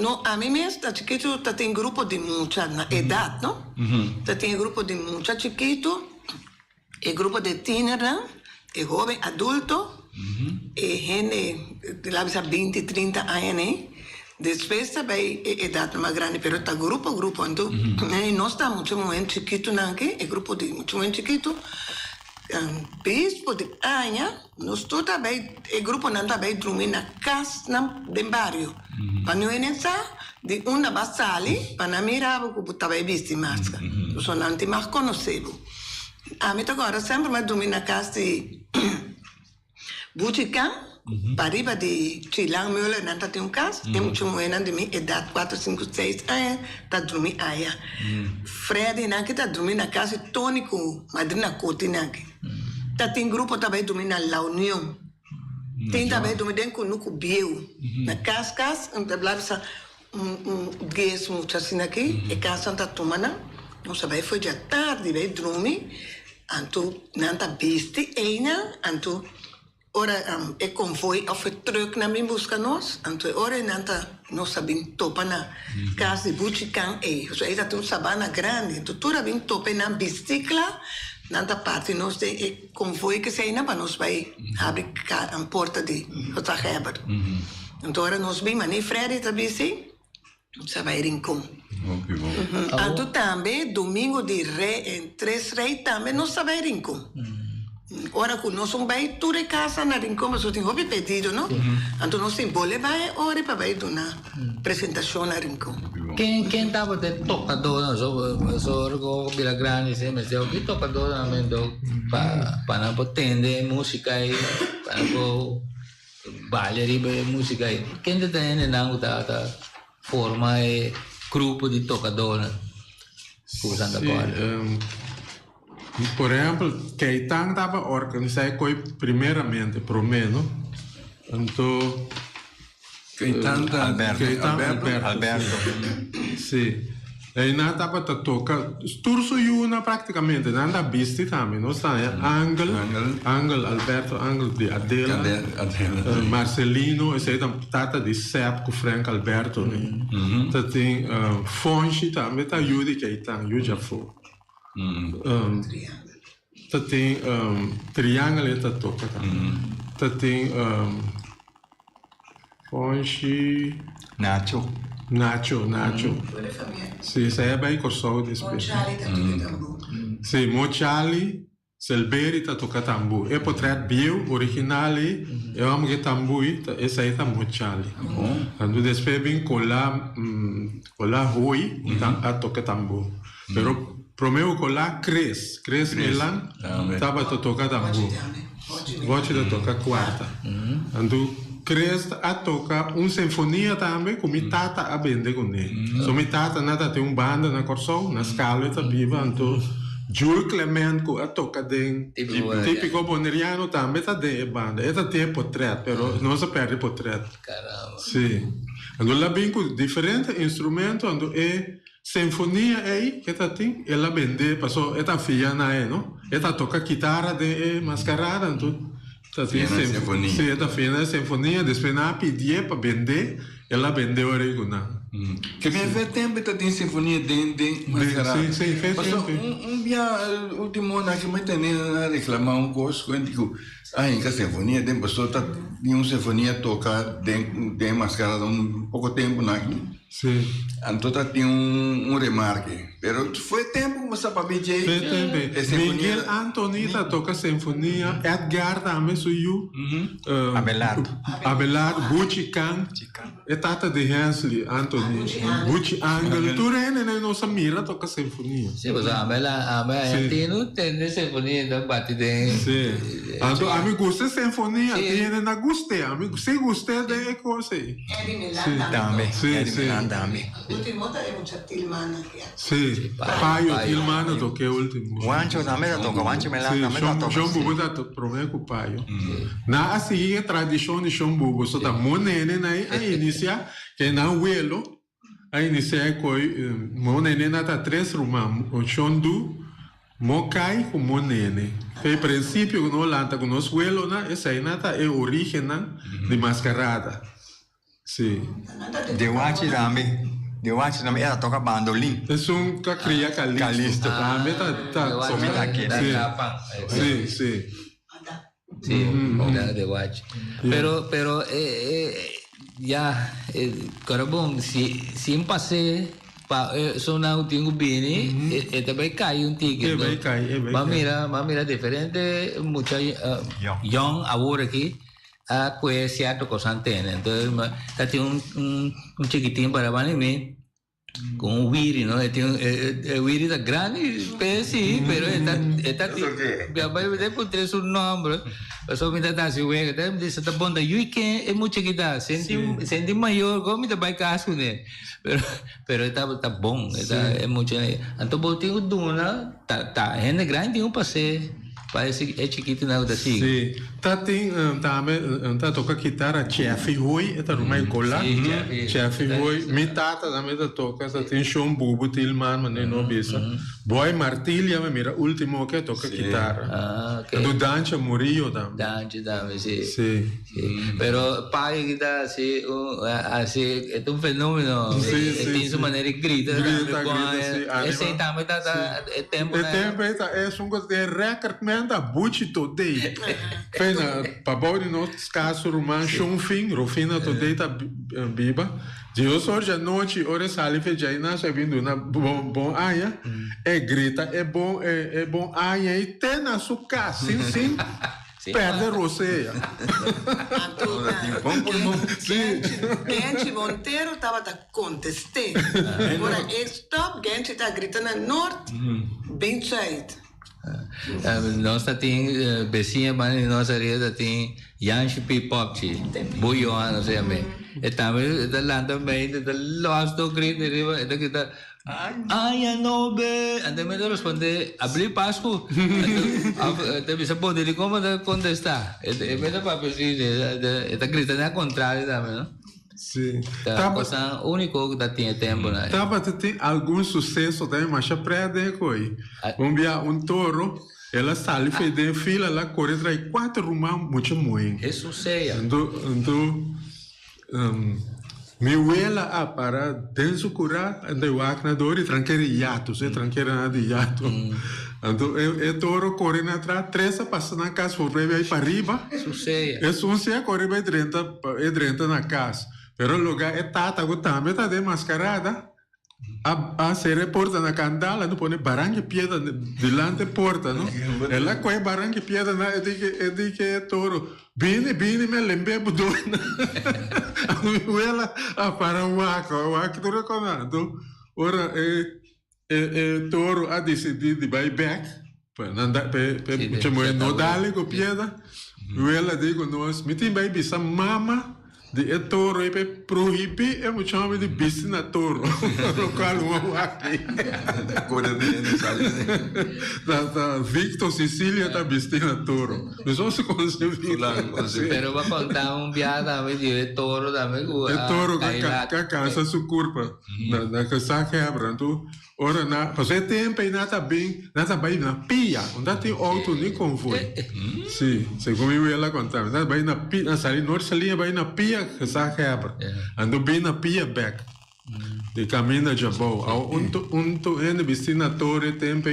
No, a mim mesmo, tá chiquito, tá tem grupo de mucha na idade, não? Tá tem grupo de mucha chiquito, e grupo de teenager, né? E jovem adulto, e gente, lá bisa 20, 30 anos, né? Depois também é idade mais grande, mas tá grupo, então, nós estamos muito momento chiquito, não é? É grupo de muito momento chiquito, bispo de Anha, nós todos também, é grupo não também dormir na casa do bairro. Para não entrar, de uma basali, para não mirar o que também viste máscara. Nós não te mais conhecemos. A mim agora sempre mais dormir na casa de Buticam, para arriba de Chilang Müller, não tem casa, tem muito momento de mim, idade 4, 5, 6 anos, tá dormir aí. Fred, não que tá dormir na casa de Tônico, Madrina Coutinho, aqui. Tá tem grupo também dormir na La União. Tem também dormir dentro no Biel. Na casa, então, lá, gues muito assim aqui, e casa tá tomando, não sabe, foi já tarde, vai dormir, anto não tá viste, ainda, anto, ora, é convoy, ou foi truck na minha busca nós, anto, ora, não tá, não sabe, topa na casa de Buchican, so aí tá um sabana grande, então, tudo bem, topa na bicicleta, nanta parte nós de convoy que sai na para nós vai abrir a porta de outra reba. Então agora nós bem mané Freddy também sim, você vai rincon. Anto também domingo de rei, 3 rei também nós vai rincon. Ora que nós não vai tudo em casa na rincon, mas eu tenho hobby pedido, não? Anto nós tem bole vai ora para vai dar uma apresentação na rincon. Quem estava de tocador, só Vila Grande, mas eu que tocador também para não atender música aí, para não baile música aí. Quem tem não tá forma grupo de tocador, usando agora. Por exemplo, Keitang estava organizado primeiramente para menos, então Alberto. Sì. E è nata per tocca sturso una praticamente nanda visti também non sta Angel Alberto Angel di Adela Marcelino e sei tata di Sepp con Frank Alberto tati Fonchi também ta Yudi che tan Yuja fu tati Triangolo ta tocca tati Fonchi Nacho. Sì, sei bei corso di Sì, Mochali, Selberi ta tocca tambu. E potrebbe bio originali, e amo che tambu e sei ta Mochali. Quando despebi con la hui a tocca tambu. Però promeo con la Cres Milan, tava ta tocca tambu. Voce da tocca quarta. Quando Cresta a toca sinfonia também com mi tata a bende com ele. So mi tata nada tem banda na corso, na scala tá viva, então Jules Clement a toca den típico boneriano também tá de banda. Esta tem portrait, pero não se perde portrait. Caramba. Sim. Então lá bem com diferentes instrumentos, então é sinfonia aí que tá tem, ela bende, passou esta filha na não? Esta toca guitarra de mascarada, então sinfonia. Sì, è da fine sinfonia, depois na pedir para vender, ela vendeu original. Que vem ver tempo que tem sinfonia de mascarada. Sim, fez tempo. Dia último ano que me tem a reclamar coisa quando digo, que a sinfonia tem pessoa tá uma sinfonia tocar de mascarada pouco tempo aqui. Sim. Então tem remarque. Pero foi tempo que você para BJ. Miguel Antonita toca sinfonia, Edgar também suiu. Abelardo, Buchican, e tata de Hensley, Anthony, Buchi Angel, tu rene na nossa mira toca sinfonia. Sim, mas a Argentino tem sinfonia da batida. Sim. Então, a mim gusta sinfonia, tem na gostei, amigo, se gostei de coisa. Também. Sim. L'ultimo è un Tilman che Sì, Paio Tilman toquei o último. Wancho também toca, Wancho Melan também toca. João Bubu tá promete com Paio. Na assim a tradição de João Bubu, só tá monene na inicia que na uelo, a inicia coi monene na tá 3 rumam, o Chondu, Mokai com monene. Em princípio, no lanta com nos uelo na essa aí nata é origem de mascarada. Sì. De Wachi também ela toca bandolim. É cria Calisto. Também tá somita aqui. Sim. Sí, de Watch. Pero ya, carabong, si pase sono un tingo bene e também cai un ticket. Ma mira diferente mucha young ahora aquí. Pues cierto cosa antena, entonces tiene un chiquitín para mí con un wiri, ¿no? El wiri está grande, pero sí, pero está después tiene su nombre, eso me está así, güey, que dice esta bonda, yo que es muy chiquita, sentí mayor, como me está para caso, pero está bon, es mucho, entonces tengo duna, gente grande tiene un pase. Parece é chiquito não da assim. Sim. Tá tem também tá toca guitarra chefe Rui, tá rumai cola. Chefe Rui, mitata também tá toca, tá tem Sean Bubu Tilman, mas não bisa. Boy Martilha, mira, último que toca guitarra. Ah, ok. Do Dancha Murillo também. Dança, sim. Sim. Pero pai que dá assim, assim, é um fenômeno. Tem sua maneira de gritar. Esse aí também tá é tempo, né? É tempo, é um coisa de recorde, da buchi today. Pena, para boi no caso romano, chunfim, rofina today tá biba. De hoje à noite, hora sali feijão, nós vindo na bom aia, é grita, é bom aia e tem na sua casa, sim. Perde roceia. Gente Monteiro estava a contestar. Agora, stop, gente está gritando no norte, bem saído. Nós tem vizinha, mas nossa rede tem Yanchi Pop, Buio, não sei bem. E também da lá também, da lost do grito, da que da ai não be, ande me responde abrir Pasco. Te bisa poder como da contestar. É mesmo para pesquisa, da grita na contrário também, não? Sim. Tá coisa único que tinha tempo, né? Tava tem algum sucesso também, mas já prende coi. Touro, ela sale fede fila lá corre trai 4 rumão muito muito. É sucesso. Então mi abuela para denso cura ande wakna dori tranqueira hiato, se tranqueira na de hiato. Então é touro corre na atrás, três passa na casa, for aí para riba. Sucesso. É sucesso corre bem 30 na casa. Pero o lugar é tata, o também tá de mascarada. A se reporta na candala, não põe barranque piedra delante porta, não? Ela coi barranque piedra na é que é touro. Bine me lembrei do ela para o waco tu reconhece. Ora é touro a decidir de buyback, para andar para chamar no dale com piedra. Ela digo nós, me tem baby sa mama de touro e proibir é muito chama de bici na touro local um aqui Cora de sale da Victor Sicília tá bici na touro nós vamos conseguir pero vai contar piada de touro também é touro que cansa sua curva na casa quebra então ora na passei tempo e nada bem na pia onde tem auto nem conforme sim segundo ela contava nada bem na pia na salinha norte salinha bem na pia que sa quebra ando bem na pia back de caminho de boa ao ene piscina torre tempo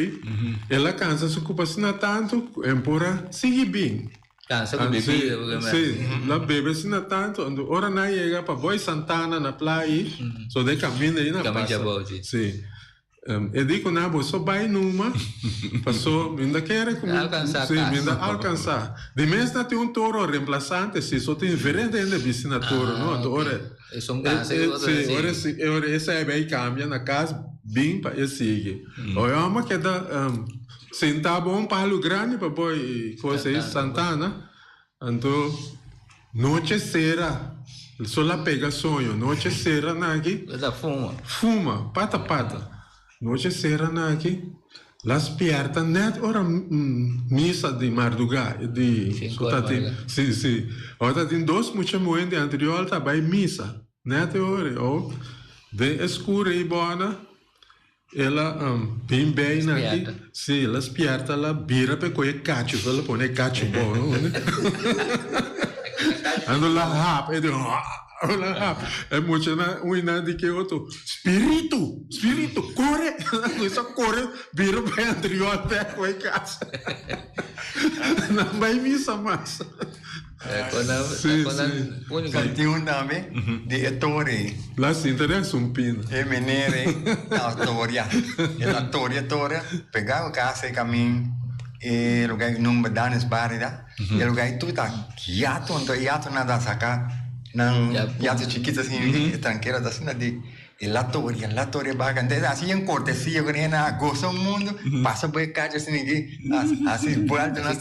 ela cansa se ocupa sina tanto empora sigue bem cansa com bebida sim la bebe sina tanto ando ora na chega para Boy Santana na praia so de caminho aí na passa sim eu digo na boa só vai numa passou ainda quer como alcançar ainda alcançar de mesmo tem touro reemplaçante se só tem diferente ainda piscina touro não agora ora essa é bem cambia na casa bem para seguir olha uma que dá sentar bom palo grande para Boy coisa aí Santana então noite será só lá pega sonho noite será aqui fuma pata noite será aqui las piertas net ora missa de madrugada de sim ora tem dois muitos momentos anterior tá vai missa net ora ou de escura e bona ela bem aqui sim las piertas la bira pe coi cacho ela põe cacho bom ando lá rap é muito na uina de que outro espírito corre isso corre vira bem anterior até com casa não vai missa mais quando tem um também de etore lá se interessa pino é menere a toria pegar o casa e caminho e lugar não me dá nesbarida e lugar tu tá hiato nada sacar nang hiato chiquito assim tranqueira da cena de la toria bacana assim em cortesia que na gosta o mundo passa por casa assim assim vuelta na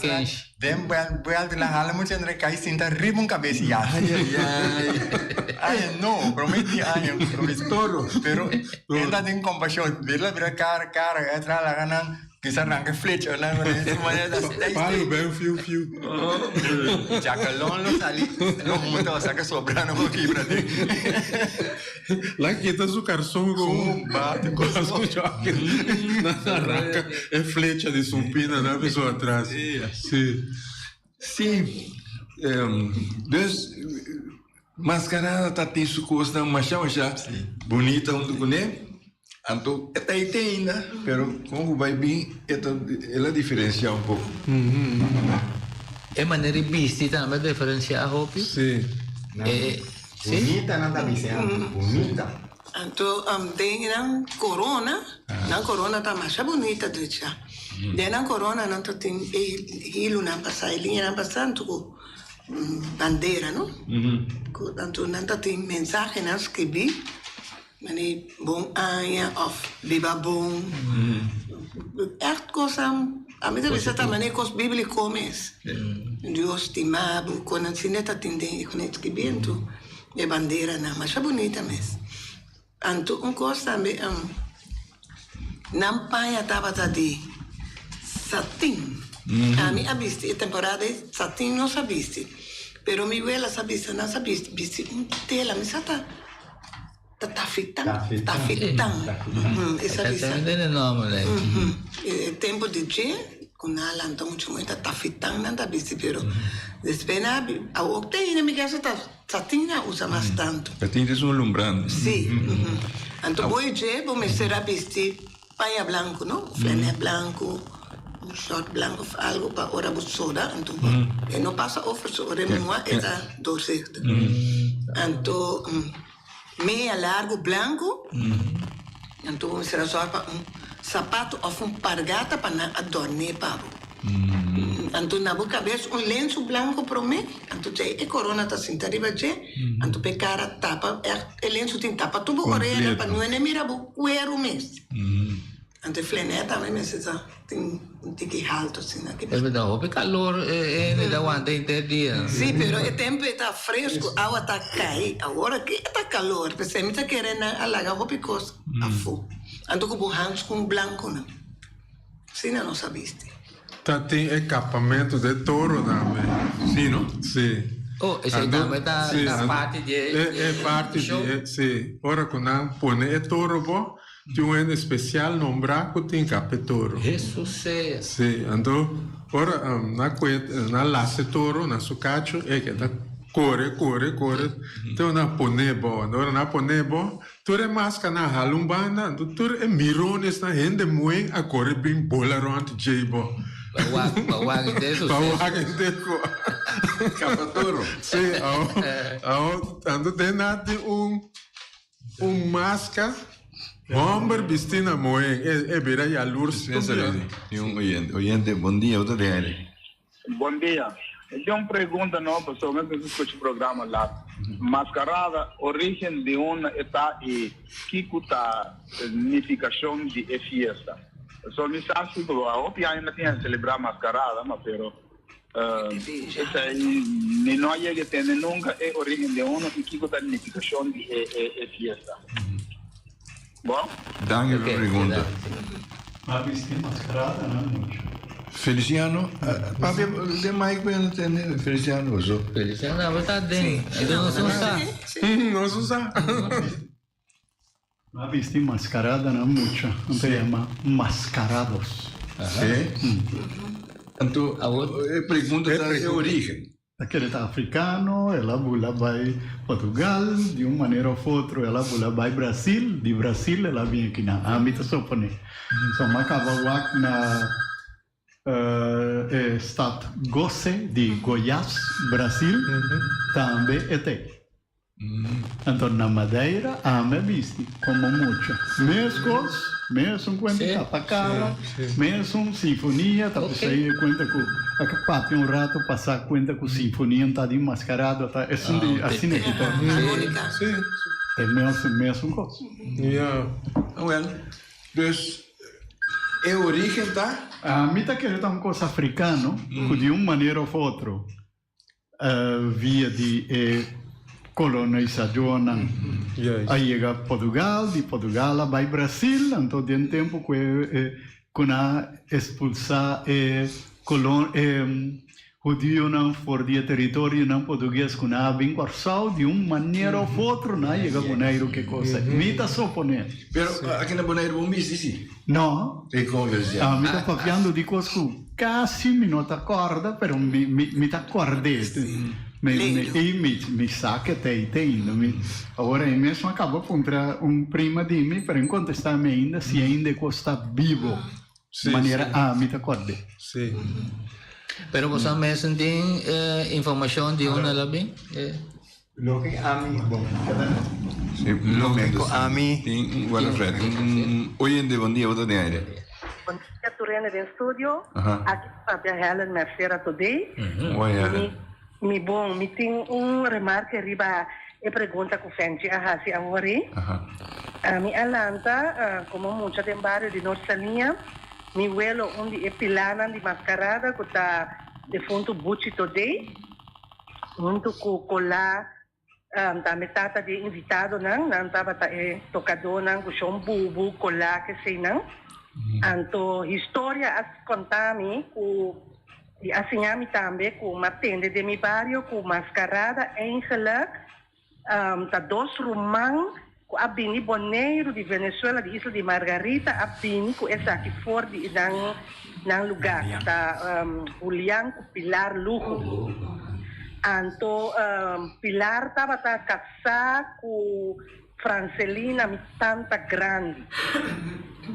dem vuelta na hala muito entre cai sinta riba cabeça ai não prometi toro pero ainda tem compaixão vira cara entra lá ganan Bisa arranca flecha, né? Falo bem, fio. Já que longe ali, não muito saca sobrando aqui para ti. Lá quita o garçom com bate com as choque. Arranca é flecha de sumpina na pessoa atrás. Sim. Sim. Dus, mascarada tá tem sucos na machão já. Bonita um do né? Então, é aí tem, né? Pero como vai bem, ela diferencia um pouco. É maneira vista também diferenciar roupa. Sim. Bonita não tá dizendo. Bonita. Então, tem na corona, na corona tá mais bonita do que já. Na corona não tem hilo na passar, linha na passar, tu bandeira, não? Então, não tem mensagem na escrever. Mane bom aia of biba bom. Echt coisa, a mim também está mane cos bíblico comes. Deus te mabu, quando se neta tende, quando é que bento, é bandeira na, mas é bonita mesmo. Anto coisa também não paia tava de satin. A mim abiste temporada satin não sabiste, pero mi abuela sabiste não sabiste, viste tela me sata. Tafitang. Essa Exatamente o nome, né? Tempo de dia, quando ela andou muito tafitang não da bici, pero depois a outra ainda me quer satina usa mais tanto. Satin é lumbrando. Sim. Então boi dia, vou me ser a bici paia branco, não? Flanela branco, short branco, algo para hora busoda, então não passa oferta, hora minha é doce. Então meia largo branco, então será só para sapato ou pargata para não adornar pavo. Então na boca cabeça lenço branco para mim, então é corona tá assim arriba já, então pe cara tapa, é lenço tem tapa tudo orelha para não é mira bu cuero mesmo. Então flanela também precisa tem que alto assim aqui. É verdade, o calor é da aguenta inteiro. Sim, pero o tempo está fresco, a água está caindo. Agora que está calor, você me está querendo alagar o picos a fogo. Então com hands com branco não. Sim, não sabiste. Tá tem equipamento de touro também. Sim, não? Sim. Oh, esse também tá parte de é parte de sim. Ora quando põe é touro bom. Tem um especial nome branco tem capetoro. Jesus é. Sim, então, ora na lace toro, na sucacho, é que tá corre. Então na ponebo, ora na ponebo, tu é máscara na halumbanda, tu é mirones na rende muito a corre bem bola ronde jebo. Bawag inteiro. Capetoro. Sim, então tem nada máscara. Homem vestindo a moen, é beira e a luz. Tem oyente, bom dia, outra dele. Bom dia. Eu tenho uma pergunta, não, pessoalmente, eu escuto o programa lá. Mascarada, origem de onde está e que a significação de fiesta. Só me sabe que a OPA ainda tem a celebrar mascarada, mas essa não é que tem nunca é origem de onde e que a significação de fiesta. Bom? Danke pela pergunta. Mas vestir mascarada não muito. Feliciano, papi, de mais que eu não tenho Feliciano, uso. Feliciano, não, está dentro. Então não se usa. Não se usa. Mas vestir mascarada não muito. Não tem mascarados. Sim. Então, a pergunta é a origem. Aquele tá africano, ela vai Portugal, de uma maneira ou outra, ela vai Brasil, de Brasil ela vem aqui na âmbito sopone. Só macabawak na estado Goce de Goiás, Brasil, também é tem. Então na Madeira, me viste como muito. Mesmo quando está para cá, mesmo sinfonia, tá você aí conta com a papi um rato passar conta com sinfonia está de mascarado, tá assim é que tá. Sim. É mesmo coisa. Well, dus a origem tá? A mim tá querendo uma coisa africana, que de uma maneira ou outra, via de colonização, aí chega Portugal, de Portugal vai Brasil, então tem tempo que kuna expulsar judío não for de território não português kuna bem corçal de maneira ou outra não chega Bonaire que coisa mita só poner Pero aqui na Bonaire bom bis sim. não E conversa. mi sta papiando di cosco quasi mi non t'accorda però mi t'accordeste mi sa che te ora io mesmo acabo contra prima di me per incontestarmi ainda se ainda costa vivo Sim, maneira mi t'accorde Sim. Pero você mesmo tem informação de onde ela vem? Lo que a mí, Sim, lo que a mí, tem Walfred. Hoje em dia bom dia, outra de aire. Bom dia, Turene do estúdio. Aham. Aqui para a Helen Merceira today. Oi, Helen. Me tem remarca riba e pergunta com Fenci a Hasi Amori. Mi Alanta, como muita de barrio de Norsalinha, mi vuelo onde é pilana de mascarada que está de fundo Bucci today. Junto com lá da metade de invitado não estava tocador não com chão bubu colar que sei não então história as contar-me com e assim a mim também com uma tenda de meu bairro com mascarada eigenlijk tá dois romãs com a Bini Boneiro de Venezuela de Isla de Margarita a Bini com essa aqui fora de nang lugar tá Julián com Pilar Lujo. Anto Pilar estava casada com Francelina, me tanta grande.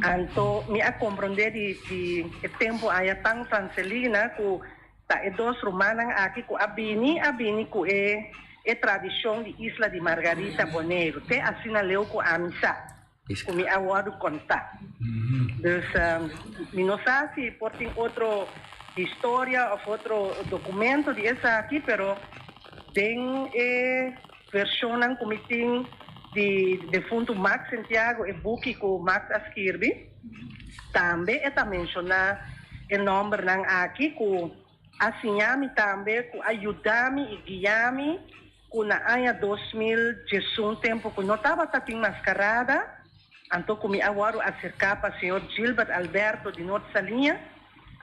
Anto me a compreender de tempo aí tão Francelina com tá dois romanas aqui com a Bini com tradição de Isla de Margarita Boneiro. Te assinaleu com a missa. Com me aguardo contar. Dus me não sei se por tem outro história ou outro documento de essa aqui, pero tem versão como tem de fundo Max Santiago e book com Max Askirby. Também é mencionar o nome não aqui com assinami também com ajudar-me e guiar-me com na ano 2018 tempo que não estava tão mascarada, então como agora acercar para o senhor Gilbert Alberto de Norsalinha.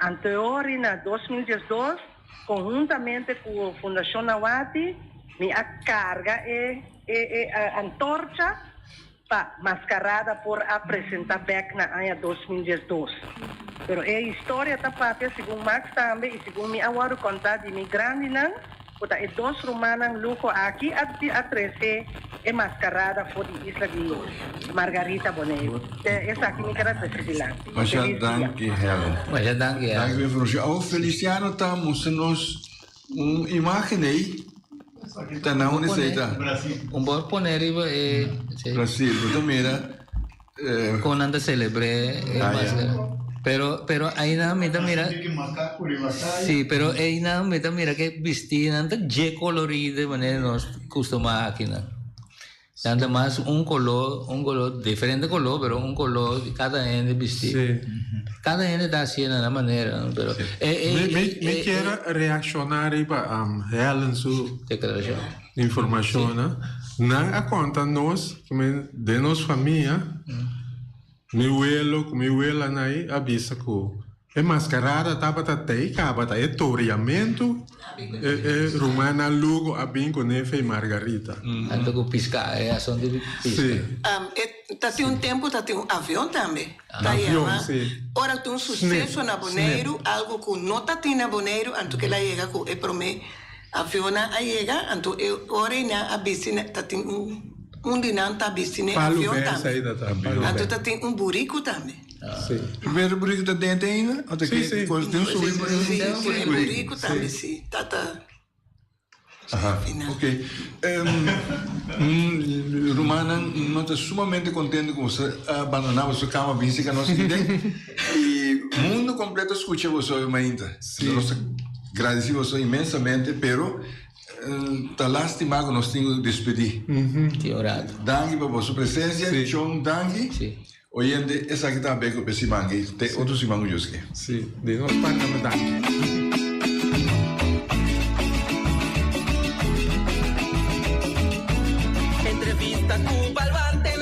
Anterior, em 2012, conjuntamente com a Fundação Nawati, me a carga a antorcha para mascarada por apresentar back na ano 2012. Pero a história da parte, segundo Max também, e segundo me agora contar de imigrante, não, porque é dois romanos luco aqui a 13 é mascarada por a Isla de Margarita Boneiro. Essa aqui me quero desfilar. Mas já danke, Helen. Mas já danke, Danke weer voor jou. O Feliciano está mostrando-nos uma imagem aí. Está na onde você está? Bom poner Brasil. Então mira. Quando anda celebre máscara. Pero aí na mira. Sí, pero aí na mira que vestir anda de colorido de maneira nós costumamos aqui, né? Tanto mais color diferente color, pero color de cada ende vestir. Cada ende dá assim na maneira, pero me quero reaccionar aí para Helen sua declaração, informação, né? Na conta nós, de nossa família, meu abuela aí avisa que é mascarada estava até acaba é toreamento romana Lugo a bem com Nefe e Margarita. Ando com pisca, é ação de pisca. Tá tem tempo, tá tem avião também. Avião, sim. Ora tem sucesso na Boneiro, algo que não tá tem na Boneiro, anto que ela chega com é prome avião na chega, anto ora na a piscina tá tem não tá piscina avião também. Anto tá tem burico também. Sim. Primeiro burico da dentro ainda? Ou tem que tem subir burico também, sim. Tá. Ok. Romana não está sumamente contente com você abandonar a sua cama física nossa e o mundo completo escuta você ainda. Nós agradecemos você imensamente, pero está lastimado que nós temos que despedir. Danke por sua presença, John Danke. Oyente, essa aqui também com o Simangue, tem outro Simangue Yusuke. Sim, de nós paramos Danke. Entrevista con Balbarte